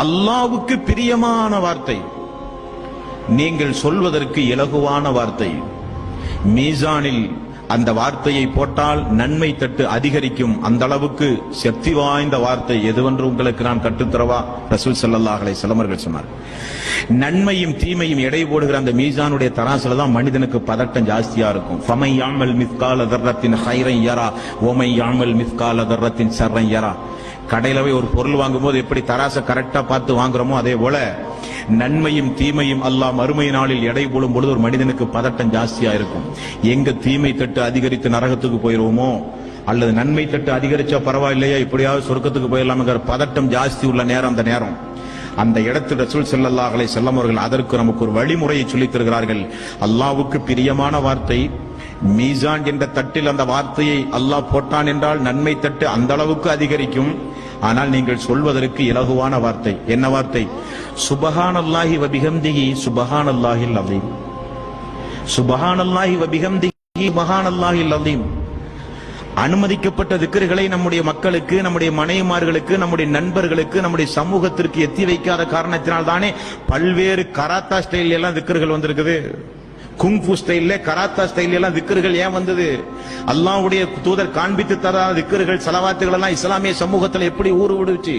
அல்லாஹ்வுக்கு பிரியமான வார்த்தை, நீங்கள் சொல்வதற்கு இலகுவான வார்த்தை. மீசானில் அந்த வார்த்தையை போட்டால் நன்மை தட்டு அதிகரிக்கும். அந்த அளவுக்கு சக்தி வாய்ந்த வார்த்தை எதுவென்று உங்களுக்கு நான் கற்றுத்தரவா? ரசூல் ஸல்லல்லாஹு அலைஹி வஸல்லம் அவர்கள் சொன்னார். நன்மையும் தீமையும் எடை போடுகிற அந்த மீசானுடைய தராசுல தான் மனிதனுக்கு பதட்டம் ஜாஸ்தியா இருக்கும். ஃபமை யாமல் மிஸ்கால தர்ரத்தின் ஹைரன் யரா வமை யாமல் மிஸ்கால தர்ரத்தின் ஷர்ரன் யரா. கடையில போய் ஒரு பொருள் வாங்கும்போது எப்படி தராசை கரெக்டா பார்த்து வாங்குறோமோ அதே போல நன்மையும் தீமையும் அல்லாஹ் மறுமை நாளில் எடை போடும் பொழுது ஒரு மனிதனுக்கு பதட்டம் ஜாஸ்தியா இருக்கும். எங்க தீமை தட்டு அதிகரித்து நரகத்துக்கு போயிருவோமோ, அல்லது நன்மை தட்டு அதிகரிச்சா பரவாயில்லையா இப்படியாவது சொர்க்கத்துக்கு போயிடலாம்ங்கிற பதட்டம் ஜாஸ்தி உள்ள நேரம் அந்த நேரம். அந்த இடத்தில் ரசூல் ஸல்லல்லாஹு அலைஹி வஸல்லம் அவர்கள் அதற்கு நமக்கு ஒரு வழிமுறையை சொல்லித் தருகிறார்கள். அல்லாஹ்வுக்கு பிரியமான வார்த்தை, மீசான் என்ற தட்டில் அந்த வார்த்தையை அல்லாஹ் போட்டான் என்றால் நன்மை தட்டு அந்த அளவுக்கு அதிகரிக்கும். ஆனால் நீங்கள் சொல்வதற்கு இலகுவான வார்த்தை. என்ன வார்த்தை? சுபஹானல்லாஹி வ பிஹம்திஹி சுபஹானல்லாஹில் அஸீம். சுபஹானல்லாஹி வ பிஹம்திஹி சுபஹானல்லாஹில் அஸீம். அனுமதிக்கப்பட்ட திக்ருகளை நம்முடைய மக்களுக்கு, நம்முடைய மனைவிமார்களுக்கு, நம்முடைய நண்பர்களுக்கு, நம்முடைய சமூகத்திற்கு எத்தி வைக்காத காரணத்தினால் தானே பல்வேறு கராத்தா ஸ்டைல் எல்லாம் திக்ருகள் வந்திருக்குது. குங்ஃபு ஸ்டைல்ல, கராத்தா ஸ்டைல் எல்லாம் திக்ருகள் ஏன் வந்தது? அல்லாஹ்வுடைய தூதர் காண்பித்து தராத திக்ருகள், ஸலவாத்துகள் எல்லாம் இஸ்லாமிய சமூகத்தில் எப்படி ஊறு விடுச்சு?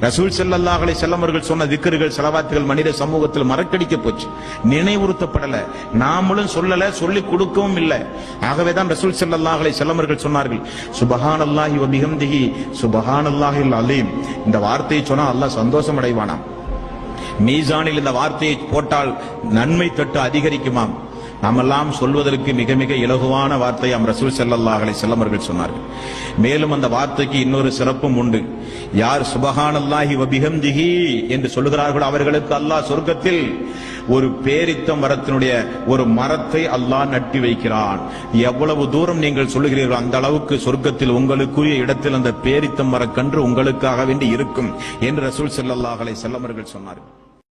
ரசூல் ஸல்லல்லாஹு அலைஹி வஸல்லம் அவர்கள் சொன்ன திக்ருகள், ஸலவாத்துகள் மனித சமூகத்தில் மறக்கடிக்க போச்சு, நினைவுறுத்தப்படல, நாமளும் சொல்லல, சொல்லி கொடுக்கவும் இல்லை. ஆகவேதான் ரசூல் ஸல்லல்லாஹு அலைஹி வஸல்லம் அவர்கள் சொன்னார்கள், சுபஹானல்லாஹி வ பிஹம்திஹி சுபஹானல்லாஹில் அலீம். இந்த வார்த்தையை சொன்னா அல்லாஹ் சந்தோஷம் அடைவானாம். மீசானில் இந்த வார்த்தையை போட்டால் நன்மை தட்டு அதிகரிக்குமாம். நாமெல்லாம் சொல்வதற்கு மிக மிக இலகுவான வார்த்தையாம் ரசூல் ஸல்லல்லாஹு அலைஹி வஸல்லம் அவர்கள் சொன்னார்கள். மேலும் அந்த வார்த்தைக்கு இன்னொரு சிறப்பும் உண்டு. யார் சுபஹானல்லாஹி வ பிஹம்திஹி என்று சொல்லுகிறார்களோ அவர்களுக்கு அல்லாஹ் சொர்க்கத்தில் ஒரு பேரித்தம் மரத்தினுடைய ஒரு மரத்தை அல்லாஹ் நட்டி வைக்கிறான். எவ்வளவு தூரம் நீங்கள் சொல்லுகிறீர்களோ அந்த அளவுக்கு சொர்க்கத்தில் உங்களுக்குரிய இடத்தில் அந்த பேரித்தம் மரக்கன்று உங்களுக்காக வேண்டி இருக்கும் என்று ரசூல் ஸல்லல்லாஹு அலைஹி வஸல்லம் அவர்கள் சொன்னார்கள்.